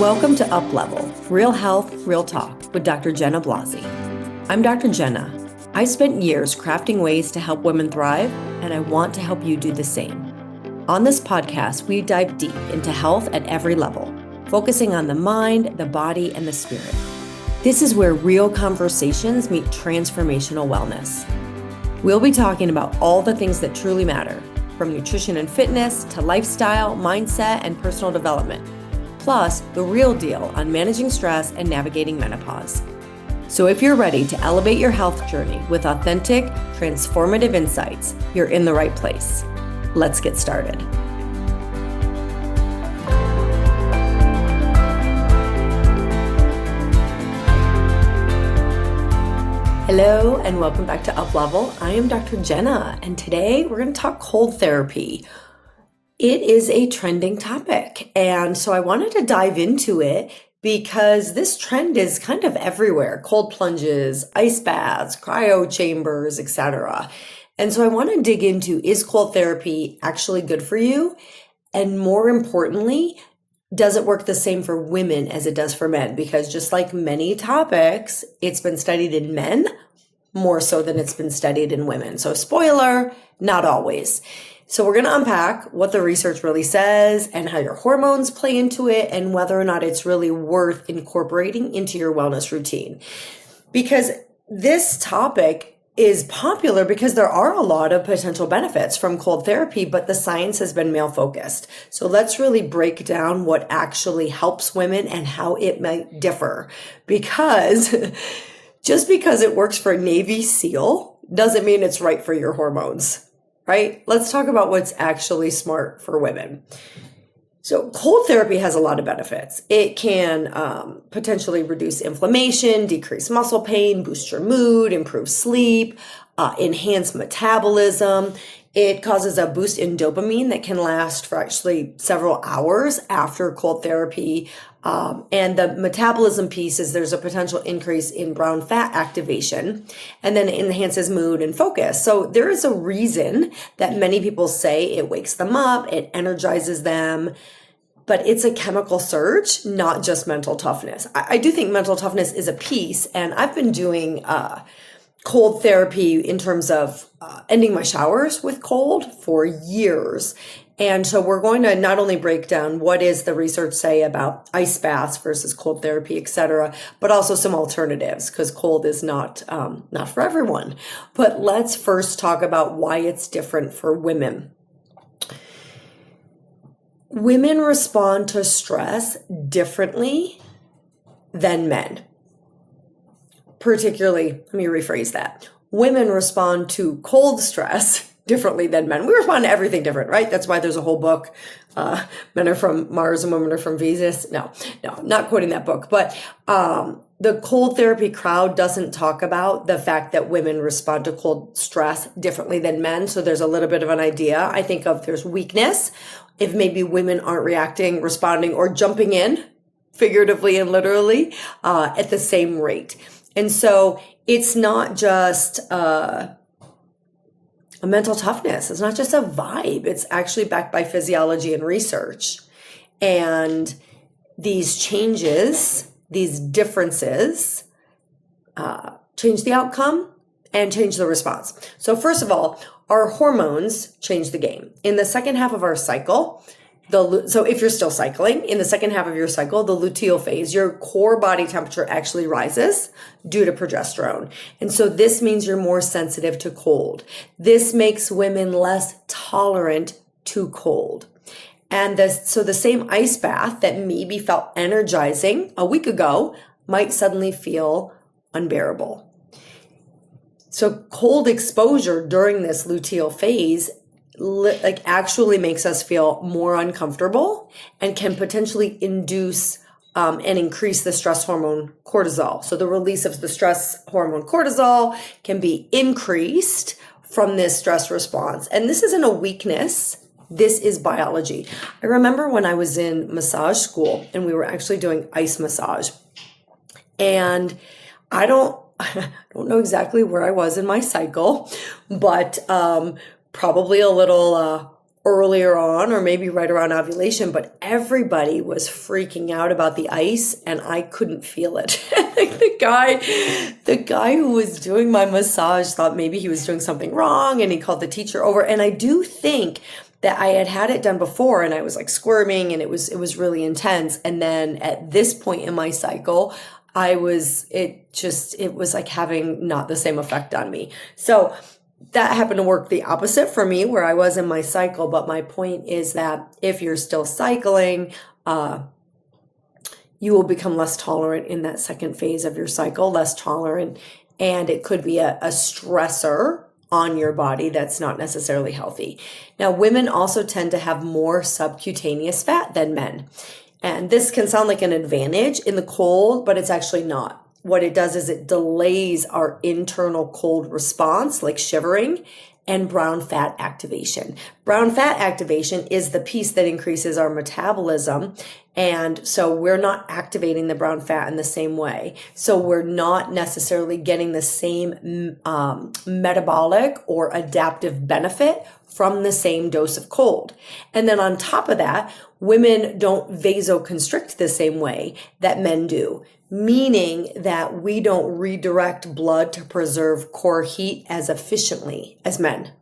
Welcome to Up Level, Real Health, Real Talk with Dr. Jenna Blasi. I'm Dr. Jenna. I spent years crafting ways to help women thrive, and I want to help you do the same. On this podcast, we dive deep into health at every level, focusing on the mind, the body, and the spirit. This is where real conversations meet transformational wellness. We'll be talking about all the things that truly matter, from nutrition and fitness to lifestyle, mindset, and personal development. Plus, the real deal on managing stress and navigating menopause. So if you're ready to elevate your health journey with authentic, transformative insights, you're in the right place. Let's get started. Hello, and welcome back to Up Level. I am Dr. Jenna, and today we're going to talk cold therapy. It is a trending topic, and so I wanted to dive into it because this trend is kind of everywhere. Cold plunges, ice baths, cryochambers, etc. And so I want to dig into, is cold therapy actually good for you? And more importantly, does it work the same for women as it does for men? Because just like many topics, it's been studied in men more so than it's been studied in women. So spoiler, not always. So we're going to unpack what the research really says and how your hormones play into it and whether or not it's really worth incorporating into your wellness routine. Because this topic is popular because there are a lot of potential benefits from cold therapy, but the science has been male focused. So let's really break down what actually helps women and how it might differ. Because just because it works for a Navy SEAL doesn't mean it's right for your hormones. Right? Let's talk about what's actually smart for women. So cold therapy has a lot of benefits. It can potentially reduce inflammation, decrease muscle pain, boost your mood, improve sleep, enhance metabolism. It causes a boost in dopamine that can last for actually several hours after cold therapy. And the metabolism piece is there's a potential increase in brown fat activation, and then it enhances mood and focus. So there is a reason that many people say it wakes them up, it energizes them, but it's a chemical surge, not just mental toughness. I do think mental toughness is a piece, and I've been doing cold therapy in terms of ending my showers with cold for years. And so we're going to not only break down what is the research say about ice baths versus cold therapy, et cetera, but also some alternatives because cold is not for everyone. But let's first talk about why it's different for women. Women respond to stress differently than men. Particularly, let me rephrase that. Women respond to cold stress differently than men. We respond to everything different, right? That's why there's a whole book, Men Are From Mars and Women Are From Venus. No, I'm not quoting that book. But the cold therapy crowd doesn't talk about the fact that women respond to cold stress differently than men. So there's a little bit of an idea. I think of there's weakness if maybe women aren't reacting, responding, or jumping in, figuratively and literally, at the same rate. And so it's not just a mental toughness. It's not just a vibe. It's actually backed by physiology and research. And these changes, these differences, change the outcome and change the response. So first of all, our hormones change the game. In the second half of our cycle, so if you're still cycling, in the second half of your cycle, the luteal phase, your core body temperature actually rises due to progesterone. And so this means you're more sensitive to cold. This makes women less tolerant to cold. And so the same ice bath that maybe felt energizing a week ago might suddenly feel unbearable. So cold exposure during this luteal phase actually makes us feel more uncomfortable and can potentially induce and increase the stress hormone cortisol. So the release of the stress hormone cortisol can be increased from this stress response. And this isn't a weakness. This is biology. I remember when I was in massage school and we were actually doing ice massage. And I don't know exactly where I was in my cycle, but probably a little earlier on or maybe right around ovulation, but everybody was freaking out about the ice and I couldn't feel it. Like the guy who was doing my massage thought maybe he was doing something wrong and he called the teacher over. And I do think that I had it done before and I was like squirming and it was really intense. And then at this point in my cycle, it was like having not the same effect on me. So that happened to work the opposite for me where I was in my cycle. But my point is that if you're still cycling, you will become less tolerant in that second phase of your cycle, less tolerant. And it could be a stressor on your body that's not necessarily healthy. Now, women also tend to have more subcutaneous fat than men. And this can sound like an advantage in the cold, but it's actually not. What it does is it delays our internal cold response, like shivering, and brown fat activation. Brown fat activation is the piece that increases our metabolism. And so we're not activating the brown fat in the same way. So we're not necessarily getting the same metabolic or adaptive benefit from the same dose of cold. And then on top of that, women don't vasoconstrict the same way that men do, meaning that we don't redirect blood to preserve core heat as efficiently as men.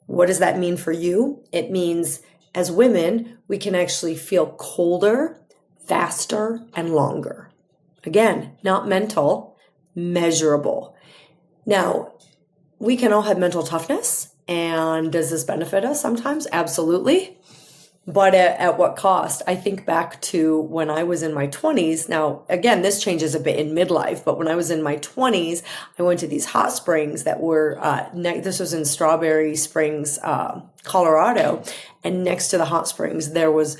What does that mean for you? It means as women, we can actually feel colder, faster, and longer. Again, not mental, measurable. Now, we can all have mental toughness. And does this benefit us sometimes? Absolutely. But at what cost? I think back to when I was in my 20s. Now, again, this changes a bit in midlife, but when I was in my 20s, I went to these hot springs that were, this was in Strawberry Springs, Colorado. And next to the hot springs, there was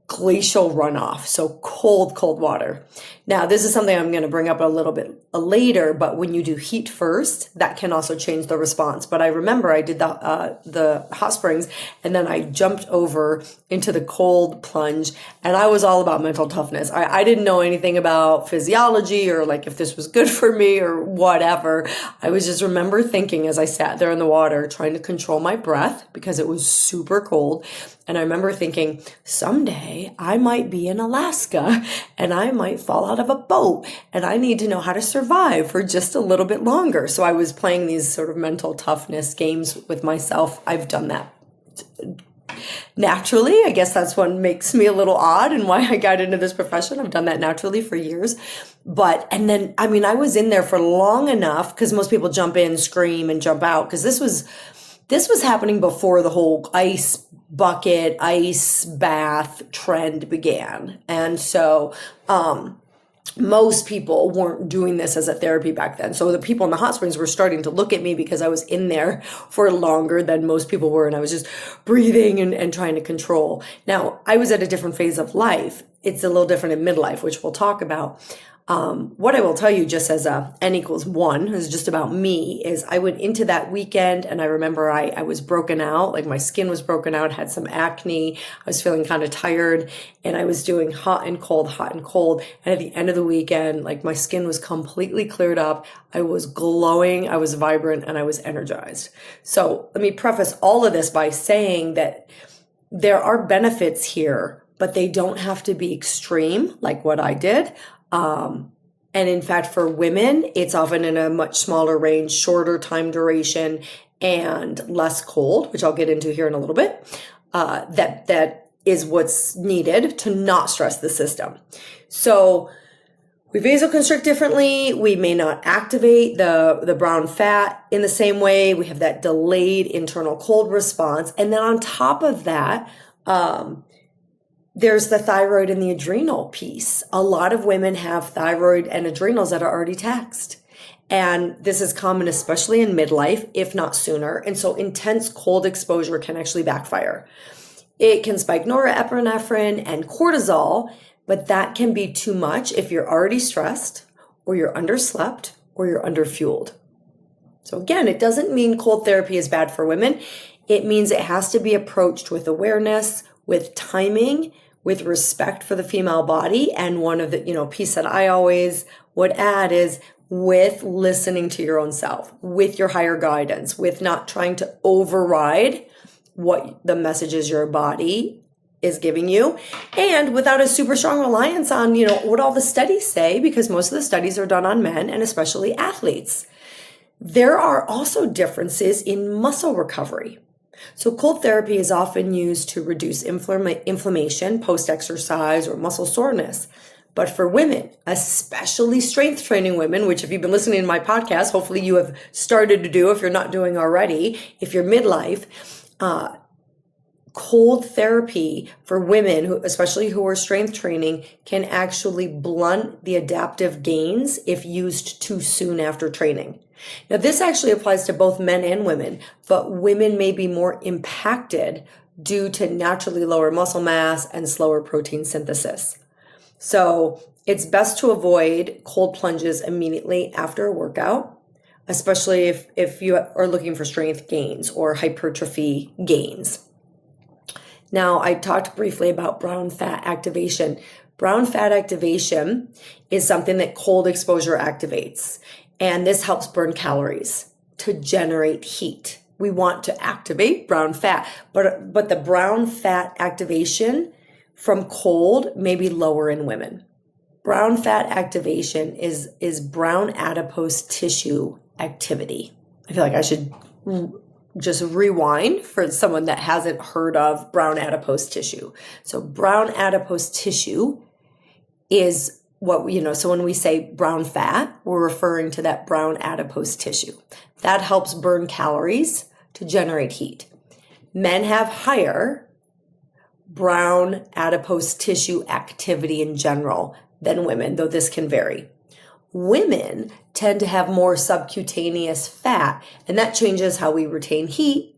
glacial runoff. So cold, cold water. Now, this is something I'm going to bring up a little bit later, but when you do heat first, that can also change the response. But I remember I did the hot springs and then I jumped over into the cold plunge and I was all about mental toughness. I didn't know anything about physiology or like if this was good for me or whatever. I was just remember thinking as I sat there in the water, trying to control my breath because it was super cold. And I remember thinking, someday I might be in Alaska and I might fall out of a boat and I need to know how to survive for just a little bit longer. So I was playing these sort of mental toughness games with myself. I've done that naturally. I guess that's what makes me a little odd and why I got into this profession. I've done that naturally for years. And then, I was in there for long enough because most people jump in, scream, and jump out because this was happening before the whole ice bucket, ice bath trend began. And so, most people weren't doing this as a therapy back then. So the people in the hot springs were starting to look at me because I was in there for longer than most people were. And I was just breathing and trying to control. Now, I was at a different phase of life. It's a little different in midlife, which we'll talk about. What I will tell you just as a N=1 is just about me is I went into that weekend and I remember I was broken out, like my skin was broken out, had some acne. I was feeling kind of tired and I was doing hot and cold. And at the end of the weekend, like my skin was completely cleared up. I was glowing, I was vibrant, and I was energized. So let me preface all of this by saying that there are benefits here, but they don't have to be extreme like what I did. And in fact, for women, it's often in a much smaller range, shorter time duration, and less cold, which I'll get into here in a little bit. That is what's needed to not stress the system. So we vasoconstrict differently. We may not activate the brown fat in the same way. We have that delayed internal cold response. And then on top of that, there's the thyroid and the adrenal piece. A lot of women have thyroid and adrenals that are already taxed. And this is common, especially in midlife, if not sooner. And so intense cold exposure can actually backfire. It can spike norepinephrine and cortisol, but that can be too much if you're already stressed or you're underslept or you're underfueled. So again, it doesn't mean cold therapy is bad for women. It means it has to be approached with awareness, with timing, with respect for the female body. And one of the, piece that I always would add is with listening to your own self, with your higher guidance, with not trying to override what the messages your body is giving you, and without a super strong reliance on, what all the studies say, because most of the studies are done on men and especially athletes. There are also differences in muscle recovery. So cold therapy is often used to reduce inflammation post-exercise or muscle soreness. But for women, especially strength training women, which if you've been listening to my podcast, hopefully you have started to do if you're not doing already, if you're midlife, cold therapy for women, especially who are strength training, can actually blunt the adaptive gains if used too soon after training. Now, this actually applies to both men and women, but women may be more impacted due to naturally lower muscle mass and slower protein synthesis. So it's best to avoid cold plunges immediately after a workout, especially if you are looking for strength gains or hypertrophy gains. Now, I talked briefly about brown fat activation. Brown fat activation is something that cold exposure activates, and this helps burn calories to generate heat. We want to activate brown fat, but the brown fat activation from cold may be lower in women. Brown fat activation is brown adipose tissue activity. I feel like I should just rewind for someone that hasn't heard of brown adipose tissue. So brown adipose tissue is what, so when we say brown fat, we're referring to that brown adipose tissue. That helps burn calories to generate heat. Men have higher brown adipose tissue activity in general than women, though this can vary. Women tend to have more subcutaneous fat, and that changes how we retain heat.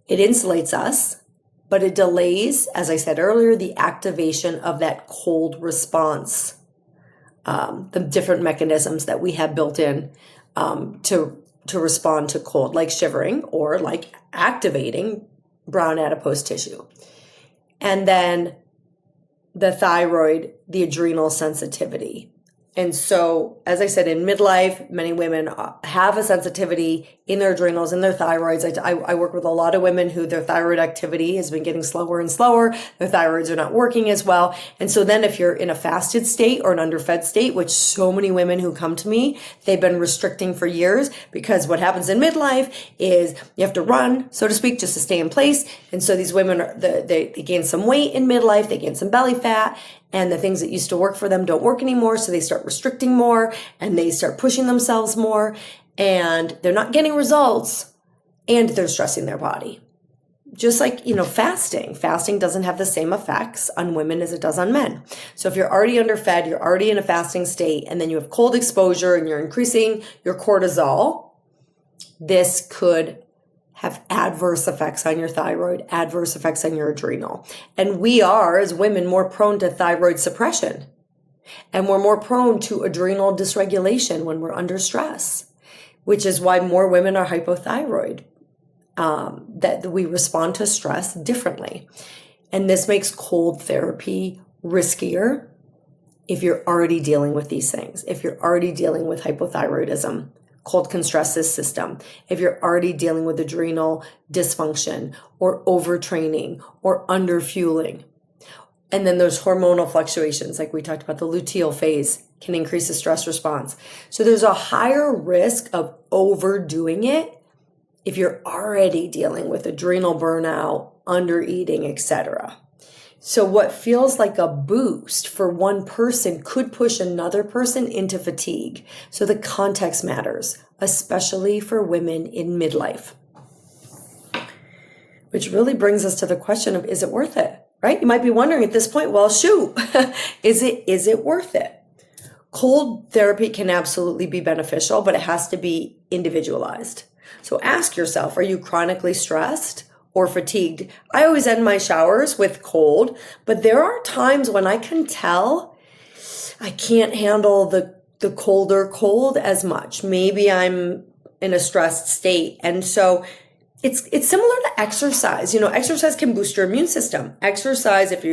It insulates us, but it delays, as I said earlier, the activation of that cold response, the different mechanisms that we have built in to respond to cold, like shivering or like activating brown adipose tissue. And then the thyroid, the adrenal sensitivity. And so, as I said, in midlife, many women have a sensitivity in their adrenals, in their thyroids. I work with a lot of women who their thyroid activity has been getting slower and slower. Their thyroids are not working as well. And so then if you're in a fasted state or an underfed state, which so many women who come to me, they've been restricting for years, because what happens in midlife is you have to run, so to speak, just to stay in place. And so these women, they gain some weight in midlife, they gain some belly fat, and the things that used to work for them don't work anymore. So they start restricting more and they start pushing themselves more, and they're not getting results, and they're stressing their body. Just like, fasting. Fasting doesn't have the same effects on women as it does on men. So if you're already underfed, you're already in a fasting state, and then you have cold exposure and you're increasing your cortisol, this could have adverse effects on your thyroid, adverse effects on your adrenal. And we are, as women, more prone to thyroid suppression. And we're more prone to adrenal dysregulation when we're under stress, which is why more women are hypothyroid, that we respond to stress differently. And this makes cold therapy riskier if you're already dealing with these things, if you're already dealing with hypothyroidism. Cold can stress this system. If you're already dealing with adrenal dysfunction or overtraining or underfueling. And then there's hormonal fluctuations, like we talked about, the luteal phase can increase the stress response. So there's a higher risk of overdoing it if you're already dealing with adrenal burnout, undereating, etc. So what feels like a boost for one person could push another person into fatigue. So the context matters, especially for women in midlife. Which really brings us to the question of, is it worth it? Right? You might be wondering at this point, well, shoot, is it worth it? Cold therapy can absolutely be beneficial, but it has to be individualized. So ask yourself, are you chronically stressed or fatigued? I always end my showers with cold, but there are times when I can tell I can't handle the colder cold as much. Maybe I'm in a stressed state. And so it's similar to exercise. Exercise can boost your immune system. Exercise, if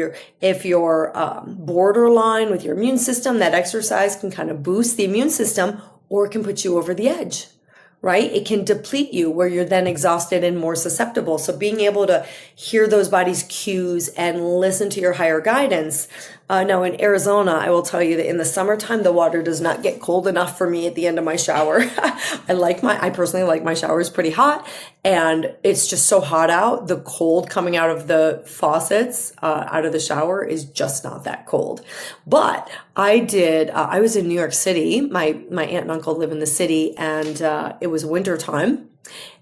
you're borderline with your immune system, that exercise can kind of boost the immune system, or it can put you over the edge, right? It can deplete you where you're then exhausted and more susceptible. So being able to hear those body's cues and listen to your higher guidance. Now in Arizona, I will tell you that in the summertime, the water does not get cold enough for me at the end of my shower. I personally like my showers pretty hot, and it's just so hot out. The cold coming out of the faucets, out of the shower is just not that cold. But I was in New York City. My aunt and uncle live in the city, and it was winter time.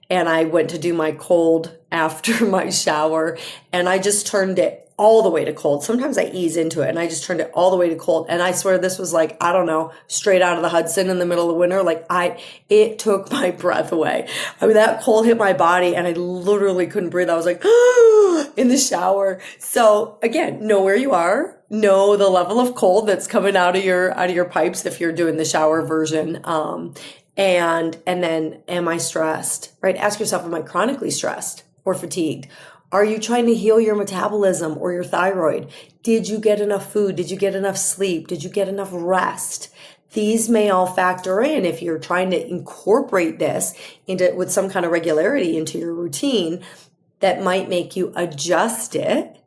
And I went to do my cold after my shower, and I just turned it all the way to cold. Sometimes I ease into it, and I just turned it all the way to cold. And I swear this was like, I don't know, straight out of the Hudson in the middle of winter. It took my breath away. I mean, that cold hit my body and I literally couldn't breathe. I was like, in the shower. So again, know where you are, know the level of cold that's coming out of your pipes if you're doing the shower version. And then, am I stressed, right? Ask yourself, am I chronically stressed or fatigued? Are you trying to heal your metabolism or your thyroid? Did you get enough food? Did you get enough sleep? Did you get enough rest? These may all factor in if you're trying to incorporate this with some kind of regularity into your routine that might make you adjust it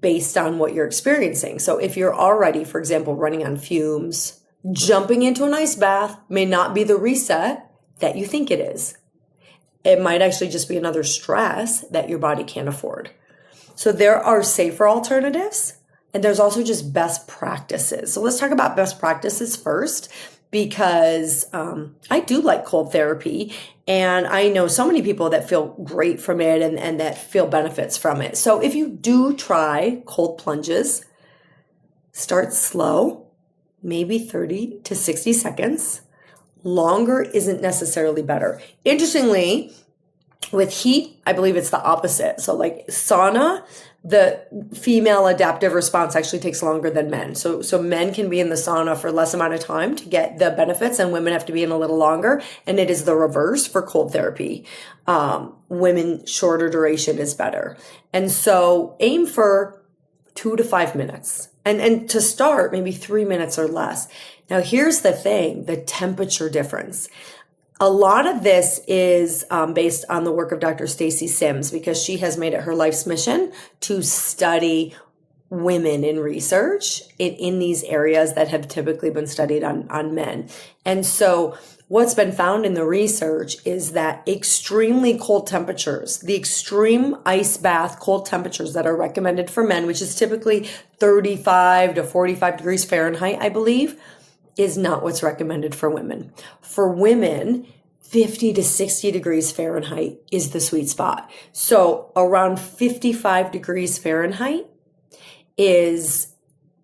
based on what you're experiencing. So if you're already, for example, running on fumes, jumping into an ice bath may not be the reset that you think it is. It might actually just be another stress that your body can't afford. So there are safer alternatives, and there's also just best practices. So let's talk about best practices first, because I do like cold therapy, and I know so many people that feel great from it and that feel benefits from it. So if you do try cold plunges, start slow, maybe 30 to 60 seconds. Longer isn't necessarily better. Interestingly, with heat, I believe it's the opposite. So like sauna, the female adaptive response actually takes longer than men. So men can be in the sauna for less amount of time to get the benefits, and women have to be in a little longer. And it is the reverse for cold therapy. Women, shorter duration is better. And so aim for 2 to 5 minutes. And to start, maybe 3 minutes or less. Now, here's the thing, the temperature difference. A lot of this is based on the work of Dr. Stacy Sims, because she has made it her life's mission to study women in research in these areas that have typically been studied on men. And so what's been found in the research is that extremely cold temperatures, the extreme ice bath cold temperatures that are recommended for men, which is typically 35 to 45 degrees Fahrenheit, I believe, is not what's recommended for women. For women, 50 to 60 degrees Fahrenheit is the sweet spot. So around 55 degrees Fahrenheit is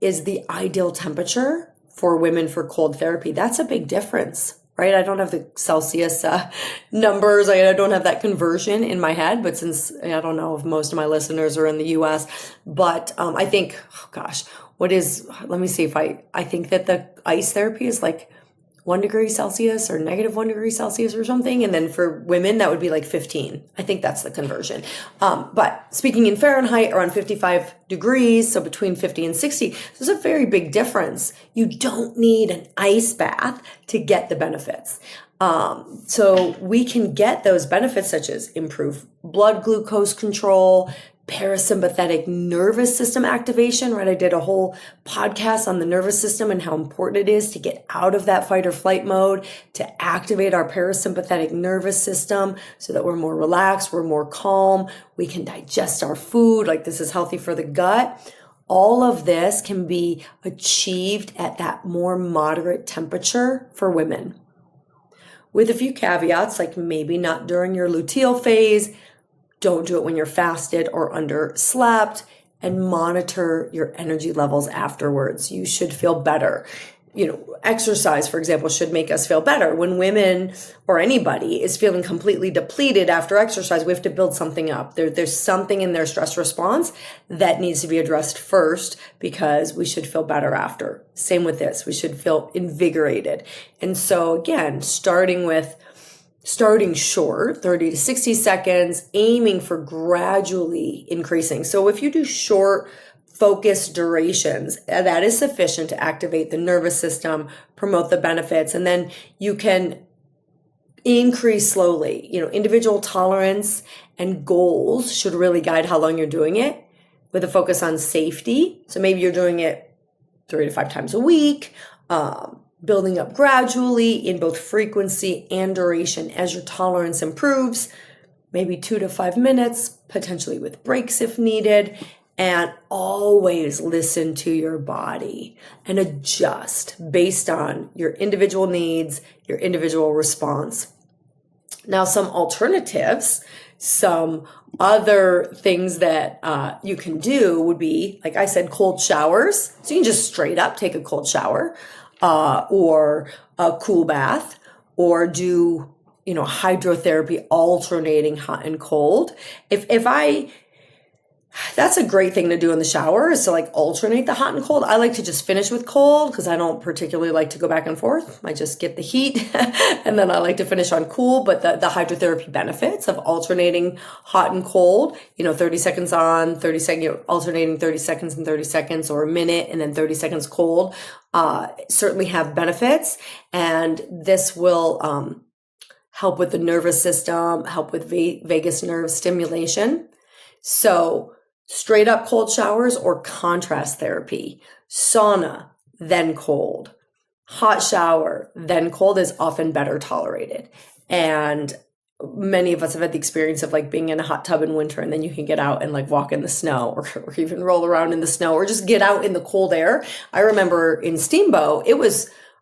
the ideal temperature for women for cold therapy. That's a big difference, right? I don't have the Celsius numbers. I don't have that conversion in my head, but since I don't know if most of my listeners are in the US, but I think, let me see if I think that the ice therapy is like 1 degree Celsius or negative 1 degree Celsius or something. And then for women, that would be like 15. I think that's the conversion. But speaking in Fahrenheit, around 55 degrees, so between 50 and 60, there's a very big difference. You don't need an ice bath to get the benefits. So we can get those benefits such as improved blood glucose control, parasympathetic nervous system activation, right? I did a whole podcast on the nervous system and how important it is to get out of that fight or flight mode, to activate our parasympathetic nervous system so that we're more relaxed, we're more calm, we can digest our food, like this is healthy for the gut. All of this can be achieved at that more moderate temperature for women, with a few caveats, like maybe not during your luteal phase. Don't do it when you're fasted or underslept, and monitor your energy levels afterwards. You should feel better. Exercise, for example, should make us feel better. When women or anybody is feeling completely depleted after exercise, we have to build something up. There's something in their stress response that needs to be addressed first, because we should feel better after. Same with this. We should feel invigorated. And so again, starting short, 30 to 60 seconds, aiming for gradually increasing. So if you do short, focused durations, that is sufficient to activate the nervous system, promote the benefits, and then you can increase slowly. Individual tolerance and goals should really guide how long you're doing it, with a focus on safety. So maybe you're doing it 3 to 5 times a week, building up gradually in both frequency and duration as your tolerance improves, maybe 2 to 5 minutes, potentially with breaks if needed. And always listen to your body and adjust based on your individual needs, your individual response. Now, some alternatives, some other things that you can do would be, like I said, cold showers. So you can just straight up take a cold shower or a cool bath, or do, hydrotherapy, alternating hot and cold. That's a great thing to do in the shower, is to like alternate the hot and cold. I like to just finish with cold because I don't particularly like to go back and forth. I just get the heat and then I like to finish on cool. But the hydrotherapy benefits of alternating hot and cold, 30 seconds on, 30 seconds, alternating 30 seconds and 30 seconds, or a minute and then 30 seconds cold, certainly have benefits. And this will help with the nervous system, help with vagus nerve stimulation. So straight up cold showers or contrast therapy, sauna, then cold, hot shower, then cold is often better tolerated. And many of us have had the experience of like being in a hot tub in winter, and then you can get out and like walk in the snow, or even roll around in the snow, or just get out in the cold air. I remember in Steamboat,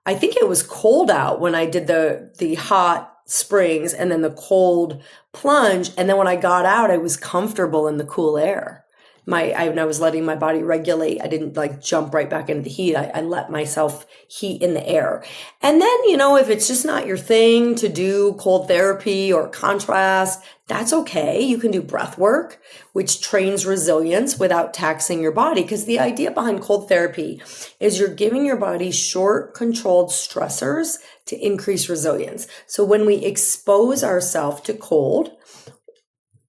I think it was cold out when I did the hot springs and then the cold plunge. And then when I got out, I was comfortable in the cool air. I was letting my body regulate. I didn't like jump right back into the heat. I let myself heat in the air. And then, if it's just not your thing to do cold therapy or contrast, that's okay. You can do breath work, which trains resilience without taxing your body. Because the idea behind cold therapy is you're giving your body short, controlled stressors to increase resilience. So when we expose ourselves to cold,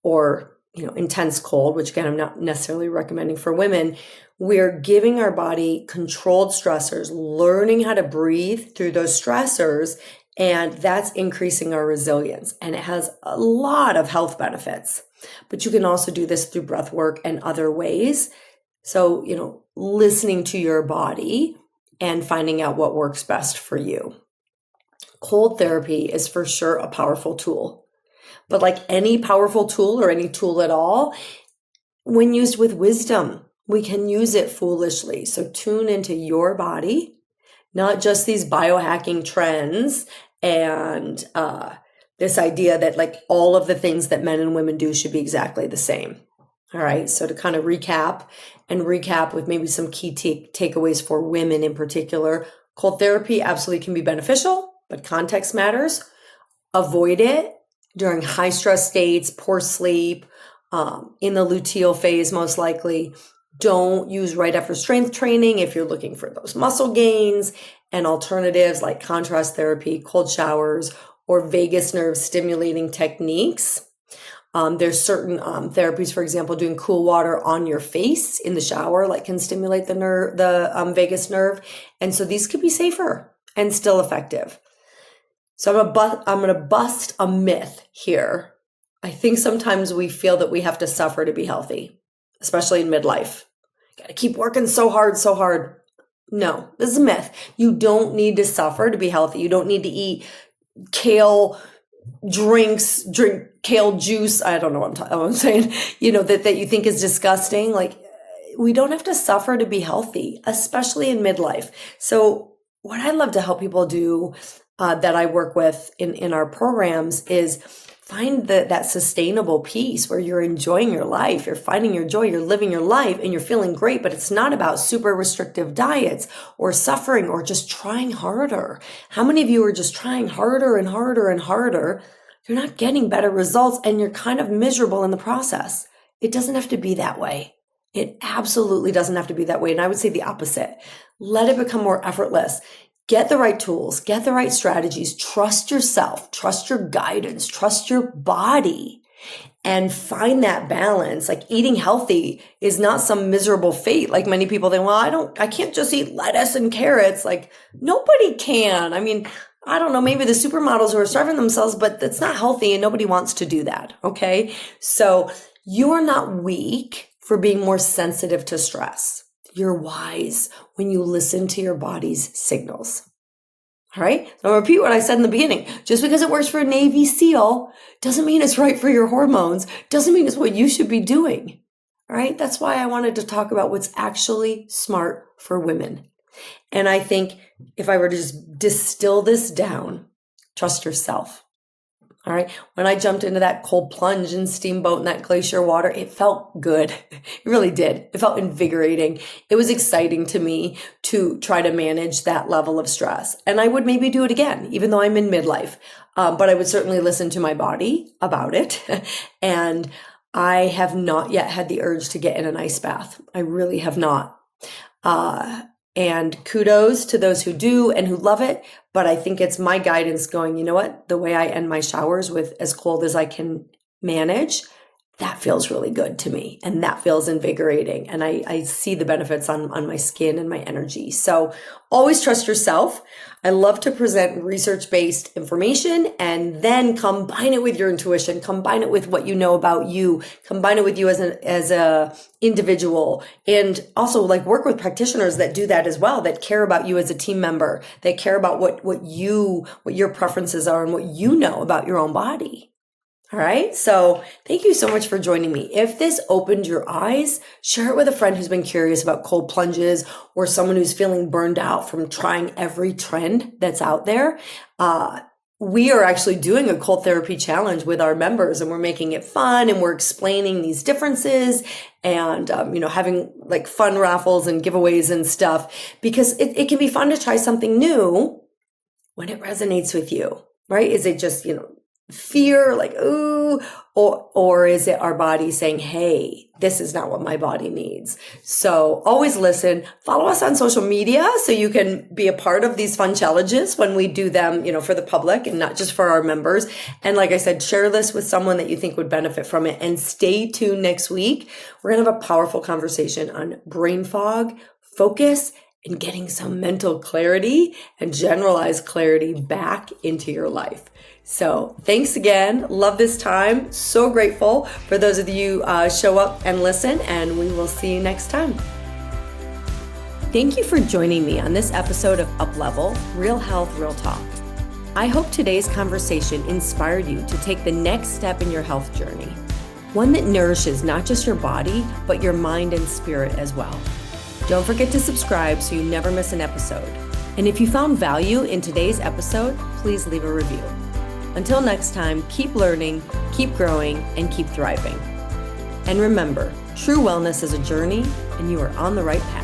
or intense cold, which again, I'm not necessarily recommending for women, we're giving our body controlled stressors, learning how to breathe through those stressors, and that's increasing our resilience. And it has a lot of health benefits. But you can also do this through breath work and other ways. So, listening to your body and finding out what works best for you. Cold therapy is for sure a powerful tool. But like any powerful tool, or any tool at all, when used with wisdom, we can use it foolishly. So tune into your body, not just these biohacking trends and this idea that like all of the things that men and women do should be exactly the same. All right. So to kind of recap with maybe some key takeaways for women in particular, cold therapy absolutely can be beneficial, but context matters. Avoid it during high stress states, poor sleep, in the luteal phase, most likely. Don't use right after strength training if you're looking for those muscle gains, and alternatives like contrast therapy, cold showers, or vagus nerve stimulating techniques. There's certain therapies, for example, doing cool water on your face in the shower, like can stimulate the vagus nerve. And so these could be safer and still effective. So I'm going to bust a myth here. I think sometimes we feel that we have to suffer to be healthy, especially in midlife. Got to keep working so hard. No, this is a myth. You don't need to suffer to be healthy. You don't need to eat kale drink kale juice. I don't know what I'm saying, that you think is disgusting. Like, we don't have to suffer to be healthy, especially in midlife. So what I love to help people do, that I work with in our programs, is find that sustainable piece where you're enjoying your life, you're finding your joy, you're living your life, and you're feeling great. But it's not about super restrictive diets or suffering or just trying harder. How many of you are just trying harder and harder and harder? You're not getting better results, and you're kind of miserable in the process. It doesn't have to be that way. It absolutely doesn't have to be that way. And I would say the opposite. Let it become more effortless. Get the right tools, get the right strategies, trust yourself, trust your guidance, trust your body, and find that balance. Like, eating healthy is not some miserable fate. Like, many people think, well, I can't just eat lettuce and carrots. Like, nobody can. I mean, I don't know, maybe the supermodels who are starving themselves, but that's not healthy and nobody wants to do that. Okay. So you are not weak for being more sensitive to stress. You're wise when you listen to your body's signals. All right. I'll repeat what I said in the beginning. Just because it works for a Navy SEAL doesn't mean it's right for your hormones. Doesn't mean it's what you should be doing. All right. That's why I wanted to talk about what's actually smart for women. And I think if I were to just distill this down, trust yourself. All right. When I jumped into that cold plunge and steamboat in that glacier water, it felt good. It really did. It felt invigorating. It was exciting to me to try to manage that level of stress. And I would maybe do it again, even though I'm in midlife. But I would certainly listen to my body about it. And I have not yet had the urge to get in an ice bath. I really have not. And kudos to those who do and who love it. But I think it's my guidance going, you know what? The way I end my showers with as cold as I can manage, that feels really good to me. And that feels invigorating. And I see the benefits on my skin and my energy. So always trust yourself. I love to present research-based information and then combine it with your intuition, combine it with what you know about you, combine it with you as a individual, and also like work with practitioners that do that as well, that care about you as a team member, that care about what your preferences are and what you know about your own body. All right. So thank you so much for joining me. If this opened your eyes, share it with a friend who's been curious about cold plunges or someone who's feeling burned out from trying every trend that's out there. We are actually doing a cold therapy challenge with our members, and we're making it fun, and we're explaining these differences and, having like fun raffles and giveaways and stuff, because it can be fun to try something new when it resonates with you, right? Is it just, fear, like, ooh, or is it our body saying, hey, this is not what my body needs? So always listen. Follow us on social media so you can be a part of these fun challenges when we do them, for the public and not just for our members. And like I said, share this with someone that you think would benefit from it. And stay tuned next week. We're going to have a powerful conversation on brain fog, focus, and getting some mental clarity and generalized clarity back into your life. So thanks again. Love this time. So grateful for those of you show up and listen, and we will see you next time. Thank you for joining me on this episode of Up Level, Real Health, Real Talk. I hope today's conversation inspired you to take the next step in your health journey, one that nourishes not just your body, but your mind and spirit as well. Don't forget to subscribe so you never miss an episode. And if you found value in today's episode, please leave a review. Until next time, keep learning, keep growing, and keep thriving. And remember, true wellness is a journey, and you are on the right path.